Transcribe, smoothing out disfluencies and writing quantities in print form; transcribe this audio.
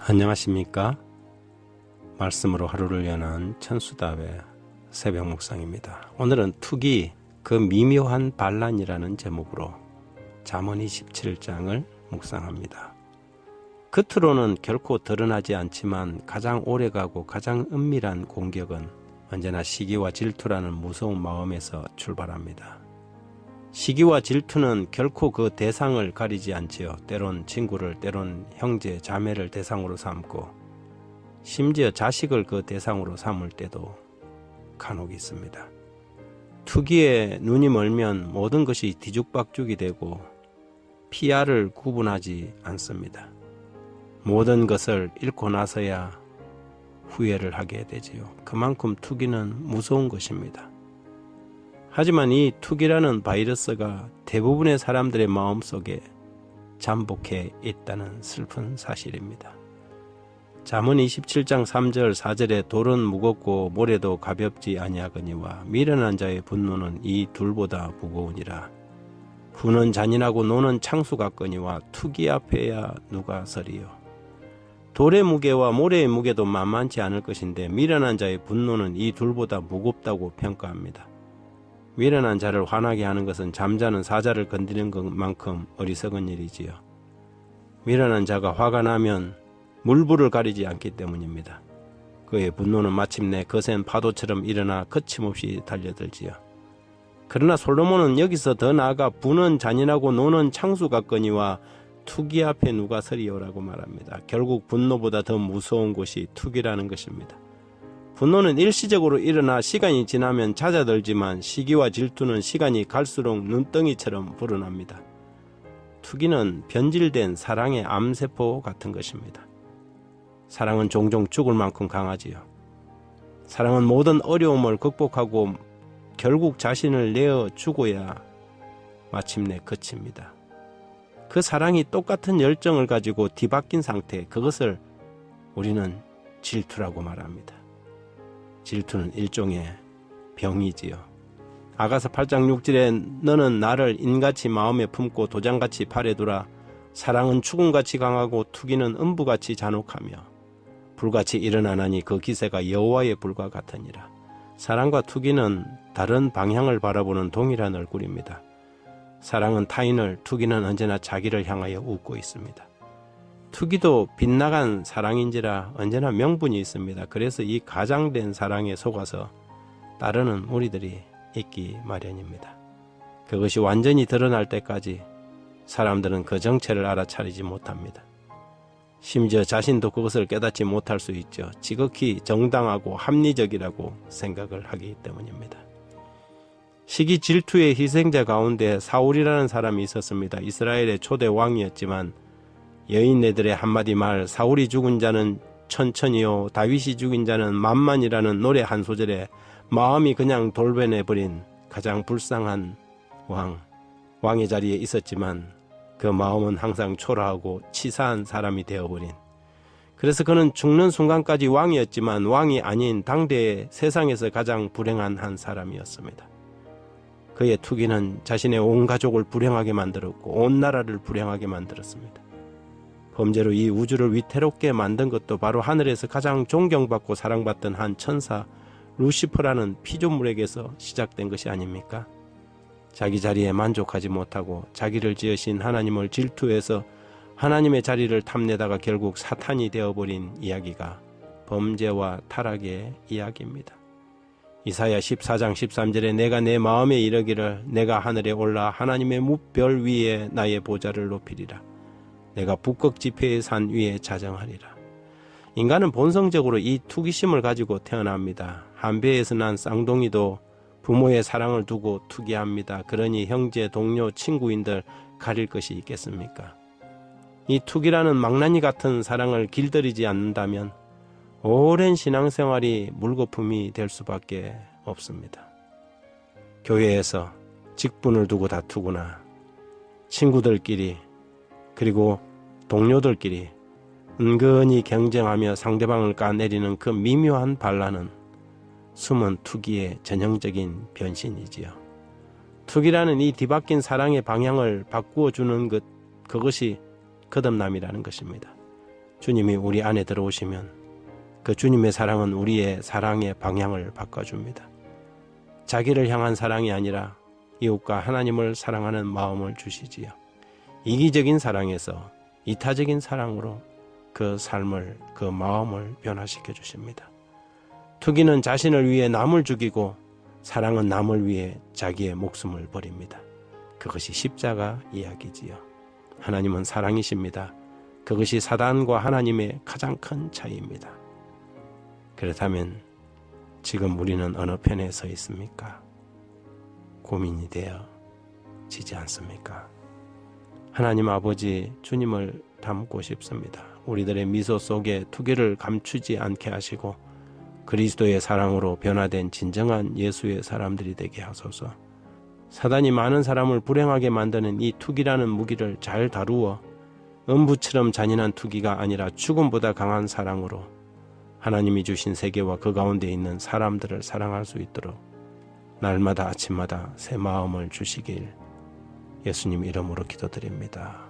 안녕하십니까? 말씀으로 하루를 여는 천수답의 새벽 묵상입니다. 오늘은 투기, 그 미묘한 반란이라는 제목으로 잠언 27장을 묵상합니다. 겉으로는 결코 드러나지 않지만 가장 오래가고 가장 은밀한 공격은 언제나 시기와 질투라는 무서운 마음에서 출발합니다. 시기와 질투는 결코 그 대상을 가리지 않지요. 때론 친구를, 때론 형제, 자매를 대상으로 삼고 심지어 자식을 그 대상으로 삼을 때도 간혹 있습니다. 투기에 눈이 멀면 모든 것이 뒤죽박죽이 되고 피아를 구분하지 않습니다. 모든 것을 잃고 나서야 후회를 하게 되지요. 그만큼 투기는 무서운 것입니다. 하지만 이 투기라는 바이러스가 대부분의 사람들의 마음속에 잠복해 있다는 슬픈 사실입니다. 잠언 27장 3절 4절에 돌은 무겁고 모래도 가볍지 아니하거니와 미련한 자의 분노는 이 둘보다 무거우니라. 부는 잔인하고 노는 창수 같거니와 투기 앞에야 누가 서리요. 돌의 무게와 모래의 무게도 만만치 않을 것인데 미련한 자의 분노는 이 둘보다 무겁다고 평가합니다. 미련한 자를 화나게 하는 것은 잠자는 사자를 건드리는 것만큼 어리석은 일이지요. 미련한 자가 화가 나면 물불을 가리지 않기 때문입니다. 그의 분노는 마침내 거센 파도처럼 일어나 거침없이 달려들지요. 그러나 솔로몬은 여기서 더 나아가 부는 잔인하고 노는 창수 같거니와 투기 앞에 누가 서리요라고 말합니다. 결국 분노보다 더 무서운 것이 투기라는 것입니다. 분노는 일시적으로 일어나 시간이 지나면 잦아들지만 시기와 질투는 시간이 갈수록 눈덩이처럼 불어납니다. 투기는 변질된 사랑의 암세포 같은 것입니다. 사랑은 종종 죽을 만큼 강하지요. 사랑은 모든 어려움을 극복하고 결국 자신을 내어 주고야 마침내 그칩니다. 그 사랑이 똑같은 열정을 가지고 뒤바뀐 상태, 그것을 우리는 질투라고 말합니다. 질투는 일종의 병이지요. 아가서 8장 6절에 너는 나를 인같이 마음에 품고 도장같이 팔에 두라. 사랑은 죽음같이 강하고 투기는 음부같이 잔혹하며 불같이 일어나나니 그 기세가 여호와의 불과 같으니라. 사랑과 투기는 다른 방향을 바라보는 동일한 얼굴입니다. 사랑은 타인을, 투기는 언제나 자기를 향하여 웃고 있습니다. 투기도 빗나간 사랑인지라 언제나 명분이 있습니다. 그래서 이 가장된 사랑에 속아서 따르는 무리들이 있기 마련입니다. 그것이 완전히 드러날 때까지 사람들은 그 정체를 알아차리지 못합니다. 심지어 자신도 그것을 깨닫지 못할 수 있죠. 지극히 정당하고 합리적이라고 생각을 하기 때문입니다. 시기 질투의 희생자 가운데 사울이라는 사람이 있었습니다. 이스라엘의 초대 왕이었지만 여인네들의 한마디 말, 사울이 죽은 자는 천천히요 다윗이 죽인 자는 만만이라는 노래 한 소절에 마음이 그냥 돌변해버린 가장 불쌍한 왕의 자리에 있었지만 그 마음은 항상 초라하고 치사한 사람이 되어버린, 그래서 그는 죽는 순간까지 왕이었지만 왕이 아닌 당대의 세상에서 가장 불행한 한 사람이었습니다. 그의 투기는 자신의 온 가족을 불행하게 만들었고 온 나라를 불행하게 만들었습니다. 범죄로 이 우주를 위태롭게 만든 것도 바로 하늘에서 가장 존경받고 사랑받던 한 천사 루시퍼라는 피조물에게서 시작된 것이 아닙니까? 자기 자리에 만족하지 못하고 자기를 지으신 하나님을 질투해서 하나님의 자리를 탐내다가 결국 사탄이 되어버린 이야기가 범죄와 타락의 이야기입니다. 이사야 14장 13절에 내가 내 마음에 이르기를 내가 하늘에 올라 하나님의 무별 위에 나의 보좌를 높이리라. 내가 북극 지폐의 산 위에 자정하리라. 인간은 본성적으로 이 투기심을 가지고 태어납니다. 한 배에서 난 쌍둥이도 부모의 사랑을 두고 투기합니다. 그러니 형제, 동료, 친구인들 가릴 것이 있겠습니까? 이 투기라는 망나니 같은 사랑을 길들이지 않는다면 오랜 신앙생활이 물거품이 될 수밖에 없습니다. 교회에서 직분을 두고 다투거나 친구들끼리 그리고 동료들끼리 은근히 경쟁하며 상대방을 까내리는 그 미묘한 반란은 숨은 투기의 전형적인 변신이지요. 투기라는 이 뒤바뀐 사랑의 방향을 바꾸어 주는 그것이 거듭남이라는 것입니다. 주님이 우리 안에 들어오시면 그 주님의 사랑은 우리의 사랑의 방향을 바꿔줍니다. 자기를 향한 사랑이 아니라 이웃과 하나님을 사랑하는 마음을 주시지요. 이기적인 사랑에서 이타적인 사랑으로 그 삶을, 그 마음을 변화시켜 주십니다. 투기는 자신을 위해 남을 죽이고 사랑은 남을 위해 자기의 목숨을 버립니다. 그것이 십자가 이야기지요. 하나님은 사랑이십니다. 그것이 사단과 하나님의 가장 큰 차이입니다. 그렇다면 지금 우리는 어느 편에 서 있습니까? 고민이 되어지지 않습니까? 하나님 아버지, 주님을 닮고 싶습니다. 우리들의 미소 속에 투기를 감추지 않게 하시고 그리스도의 사랑으로 변화된 진정한 예수의 사람들이 되게 하소서. 사단이 많은 사람을 불행하게 만드는 이 투기라는 무기를 잘 다루어 음부처럼 잔인한 투기가 아니라 죽음보다 강한 사랑으로 하나님이 주신 세계와 그 가운데 있는 사람들을 사랑할 수 있도록 날마다 아침마다 새 마음을 주시길 예수님 이름으로 기도드립니다.